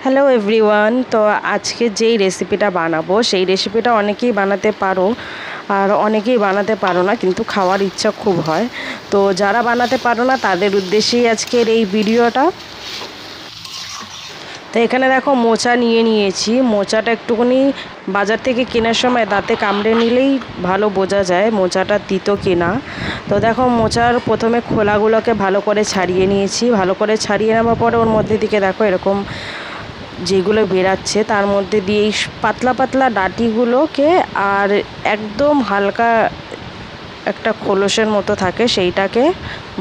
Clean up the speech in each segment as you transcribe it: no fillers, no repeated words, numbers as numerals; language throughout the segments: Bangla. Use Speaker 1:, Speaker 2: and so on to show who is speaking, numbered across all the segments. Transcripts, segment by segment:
Speaker 1: Hello everyone. তো আজকে যেই রেসিপিটা বানাবো সেই রেসিপিটা অনেকেই বানাতে পারো আর অনেকেই বানাতে পারো না, কিন্তু খাওয়ার ইচ্ছা খুব হয়। তো যারা বানাতে পারো না তাদের উদ্দেশ্যেই আজকের এই ভিডিওটা। তো এখানে দেখো মোচা নিয়ে নিয়েছি। মোচাটা একটুখানি বাজার থেকে কেনার সময় দাঁতে কামড়ে নিলেই ভালো বোঝা যায় মোচাটা তিতো কিনা। তো দেখো মোচার প্রথমে খোলাগুলোকে ভালো করে ছাড়িয়ে নিয়েছি। ভালো করে ছাড়িয়ে নেওয়ার পরে ওর মধ্যে দিকে দেখো এরকম যেগুলো বেরাচ্ছে তার মধ্যে দিয়ে এই পাতলা পাতলা ডাঁটিগুলোকে আর একদম হালকা একটা খোলসের মতো থাকে সেইটাকে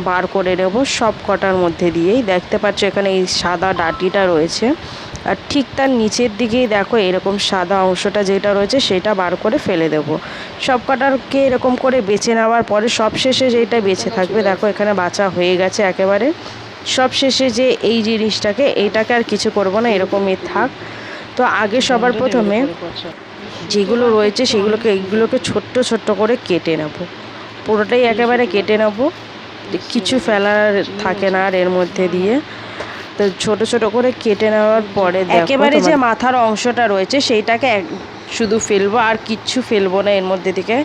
Speaker 1: বার করে নেব সব কটার মধ্যে দিয়েই। দেখতে পাচ্ছ এখানে এই সাদা ডাঁটিটা রয়েছে আর ঠিক তার নিচের দিকেই দেখো এরকম সাদা অংশটা যেটা রয়েছে সেটা বার করে ফেলে দেব। সব কটারকে এরকম করে বেছে নেওয়ার পরে সবশেষে যেটা বেঁচে থাকবে দেখো এখানে বাছা হয়ে গেছে একেবারে। সব শেষে যে এই জিনিসটাকে এইটাকে আর কিছু করব না, এরকমই থাক। তো আগে সবার প্রথমে যেগুলো রয়েছে সেগুলোকে এইগুলোকে ছোট্ট ছোট্ট করে কেটে নেব। পুরোটাই একেবারে কেটে নেব, কিছু ফেলার থাকে না আর এর মধ্যে দিয়ে। তো ছোট ছোট করে কেটে নেওয়ার পরে একেবারে যে মাথার অংশটা রয়েছে সেইটাকে শুধু ফেলবো আর কিচ্ছু ফেলবো না এর মধ্যে থেকে।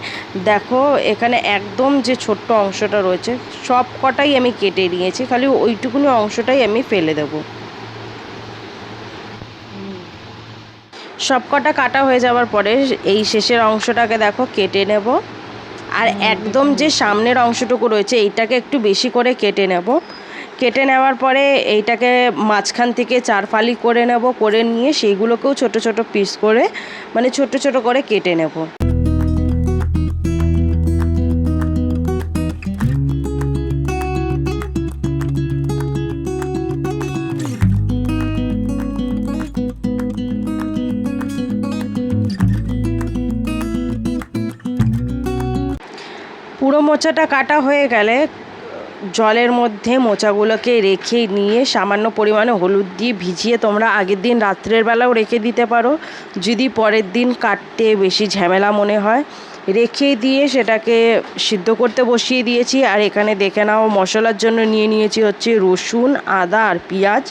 Speaker 1: দেখো এখানে একদম যে ছোট্ট অংশটা রয়েছে সব কটাই আমি কেটে নিয়েছি, খালি ওইটুকুনি অংশটাই আমি ফেলে দেবো। সব কটা কাটা হয়ে যাওয়ার পরে এই শেষের অংশটাকে দেখো কেটে নেব। আর একদম যে সামনের অংশটুকু রয়েছে এইটাকে একটু বেশি করে কেটে নেব। কেটে নেওয়ার পরে এইটাকে মাঝখান থেকে 4 ফালি করে নেব, করে নিয়ে সেইগুলোকেও ছোট ছোট পিস করে মানে ছোট ছোট করে কেটে নেব। পুরো মোচাটা কাটা হয়ে গেলে জলের মধ্যে মোচাগুলোকে রেখে নিয়ে সামান্য পরিমাণে হলুদ দিয়ে ভিজিয়ে তোমরা আগের দিন রাত্রের বেলাও রেখে দিতে পারো, যদি পরের দিন কাটতে বেশি ঝামেলা মনে হয়। রেখে দিয়ে সেটাকে সিদ্ধ করতে বসিয়ে দিয়েছি। আর এখানে দেখে নাও মশলার জন্য নিয়ে নিয়েছি হচ্ছে রসুন, আদা আর পেঁয়াজ।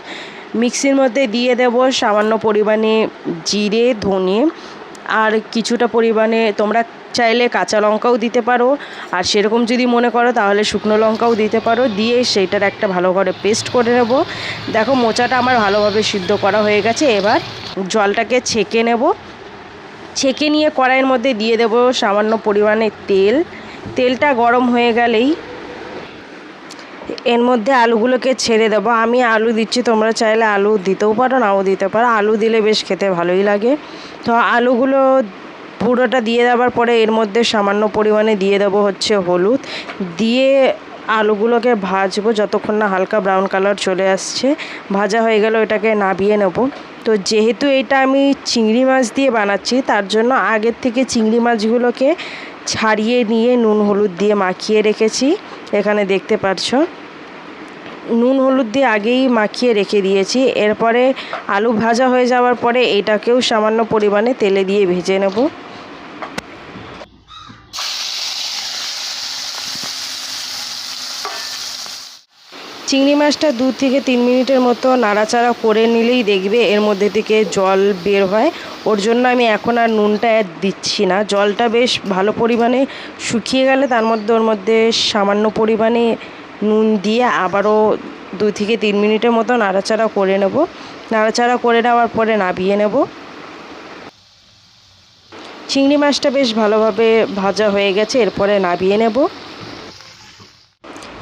Speaker 1: মিক্সির মধ্যে দিয়ে দেব সামান্য পরিমাণে জিরে, ধনে আর কিছুটা পরিমাণে তোমরা চাইলে কাঁচা লঙ্কাও দিতে পারো, আর সেরকম যদি মনে করো তাহলে শুকনো লঙ্কাও দিতে পারো। দিয়ে সেইটার একটা ভালো করে পেস্ট করে নেব। দেখো মোচাটা আমার ভালোভাবে সিদ্ধ করা হয়ে গেছে। এবার জলটাকে ছেঁকে নেব। ছেঁকে নিয়ে কড়াইয়ের মধ্যে দিয়ে দেব সামান্য পরিমাণে তেল। তেলটা গরম হয়ে গেলেই এর মধ্যে আলুগুলোকে ছেড়ে দেবো। আমি আলু দিচ্ছি, তোমরা চাইলে আলু দিতেও পারো নাও দিতে পারো, আলু দিলে বেশ খেতে ভালোই লাগে। তো আলুগুলো পুরোটা দিয়ে দেওয়ার পরে এর মধ্যে সামান্য পরিমাণে দিয়ে দেবো হচ্ছে হলুদ। দিয়ে আলুগুলোকে ভাজবো যতক্ষণ না হালকা ব্রাউন কালার চলে আসছে। ভাজা হয়ে গেলে এটাকে নামিয়ে নেব। তো যেহেতু এটা আমি চিংড়ি মাছ দিয়ে বানাচ্ছি তার জন্য আগের থেকে চিংড়ি মাছগুলোকে ছাড়িয়ে নিয়ে নুন হলুদ দিয়ে মাখিয়ে রেখেছি। এখানে দেখতে পাচ্ছ নুন হলুদ দিয়ে আগেই মাখিয়ে রেখে দিয়েছি। এরপরে আলু ভাজা হয়ে যাওয়ার পরে এটাকেও সামান্য পরিমাণে তেলে দিয়ে ভেজে নেব। চিংড়ি মাছটা 2 থেকে 3 মিনিটের মতো নাড়াচাড়া করে নিলেই দেখবে এর মধ্যে থেকে জল বের হয়। ওর জন্য আমি এখন আর নুনটা দিচ্ছি না। জলটা বেশ ভালো পরিমাণে শুকিয়ে গেলে তার মধ্যে ওর মধ্যে সামান্য পরিমাণে নুন দিয়ে আবারও 2 থেকে 3 মিনিটের মতো নাড়াচাড়া করে নেব। নাড়াচাড়া করে নেওয়ার পরে নামিয়ে নেব। চিংড়ি মাছটা বেশ ভালোভাবে ভাজা হয়ে গেছে, এরপরে নামিয়ে নেব।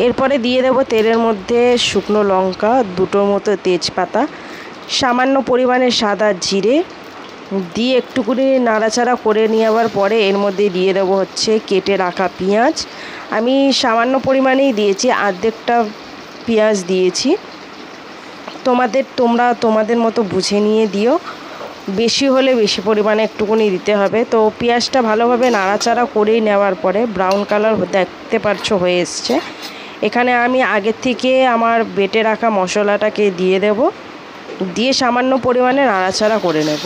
Speaker 1: এরপরে দিয়ে দেব তেলের মধ্যে শুকনো লঙ্কা, 2টোর মতো তেজপাতা, সামান্য পরিমাণে সাদা জিরে দিয়ে একটুকুনি নাড়াচাড়া করে নেওয়ার পরে এর মধ্যে দিয়ে দেবো হচ্ছে কেটে রাখা পেঁয়াজ। আমি সামান্য পরিমাণেই দিয়েছি, অর্ধেকটা পেঁয়াজ দিয়েছি। তোমরা তোমাদের মতো বুঝে নিয়ে দিও, বেশি হলে বেশি পরিমাণে একটুকুনি দিতে হবে। তো পেঁয়াজটা ভালোভাবে নাড়াচাড়া করে নেওয়ার পরে ব্রাউন কালার দেখতে পাচ্ছো হয়ে এসছে। এখানে আমি আগের থেকে আমার বেটে রাখা মশলাটাকে দিয়ে দেব, দিয়ে সামান্য পরিমাণে নাড়াচাড়া করে নেব।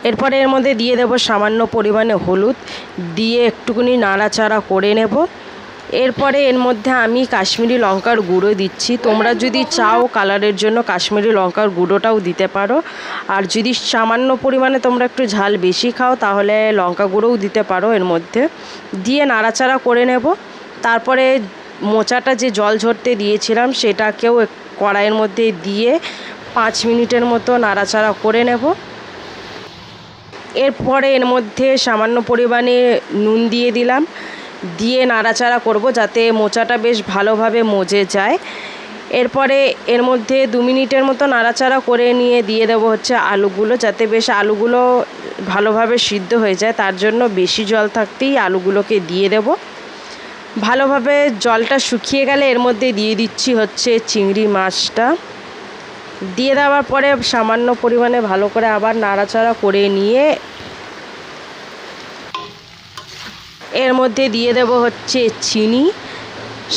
Speaker 1: এরপরে এর মধ্যে দিয়ে দেব সামান্য পরিমাণে হলুদ, দিয়ে একটুকুনি নাড়াচাড়া করে নেব। এরপরে এর মধ্যে আমি কাশ্মীরি লঙ্কার গুঁড়ো দিচ্ছি। তোমরা যদি চাও কালারের জন্য কাশ্মীরি লঙ্কার গুঁড়োটাও দিতে পারো, আর যদি সামান্য পরিমাণে তোমরা একটু ঝাল বেশি খাও তাহলে লঙ্কা গুঁড়োও দিতে পারো এর মধ্যে। দিয়ে নাড়াচাড়া করে নেব। তারপরে মোচাটা যে জল ঝরতে দিয়েছিলাম সেটাকেও কড়াইয়ের মধ্যে দিয়ে 5 মিনিটের মতো নাড়াচাড়া করে নেব। এরপরে এর মধ্যে সামান্য পরিমাণে নুন দিয়ে দিলাম, দিয়ে নাড়াচাড়া করব যাতে মোচাটা বেশ ভালোভাবে মজে যায়। এরপরে এর মধ্যে 2 মিনিটের মতো নাড়াচাড়া করে নিয়ে দিয়ে দেবো হচ্ছে আলুগুলো, যাতে বেশ আলুগুলো ভালোভাবে সিদ্ধ হয়ে যায়। তার জন্য বেশি জল থাকতেই আলুগুলোকে দিয়ে দেব। ভালোভাবে জলটা শুকিয়ে গেলে এর মধ্যে দিয়ে দিচ্ছি হচ্ছে চিংড়ি মাছটা। দিয়ে দেওয়ার পরে সামান্য পরিমাণে ভালো করে আবার নাড়াচাড়া করে নিয়ে এর মধ্যে দিয়ে দেব হচ্ছে চিনি,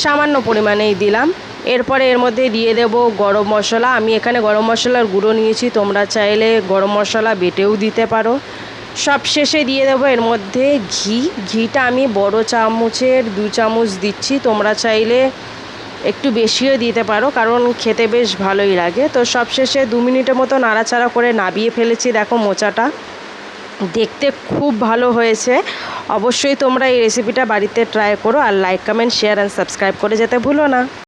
Speaker 1: সামান্য পরিমাণেই দিলাম। এরপরে এর মধ্যে দিয়ে দেব গরম মশলা। আমি এখানে গরম মশলার গুঁড়ো নিয়েছি, তোমরা চাইলে গরম মশলা বেটেও দিতে পারো। সব শেষে দিয়ে দেবো এর মধ্যে ঘিটা আমি বড় চামচের 2 চামচ দিচ্ছি, তোমরা চাইলে একটু বেশিও দিতে পারো কারণ খেতে বেশ ভালোই লাগে। তো সব শেষে 2 মিনিটের মতো নাড়াচাড়া করে নাবিয়ে ফেলেছি। দেখো মোচাটা দেখতে খুব ভালো হয়েছে। অবশ্যই তোমরা এই রেসিপিটা বাড়িতে ট্রাই করো, আর like comment share and subscribe করে যেতে ভুলো না।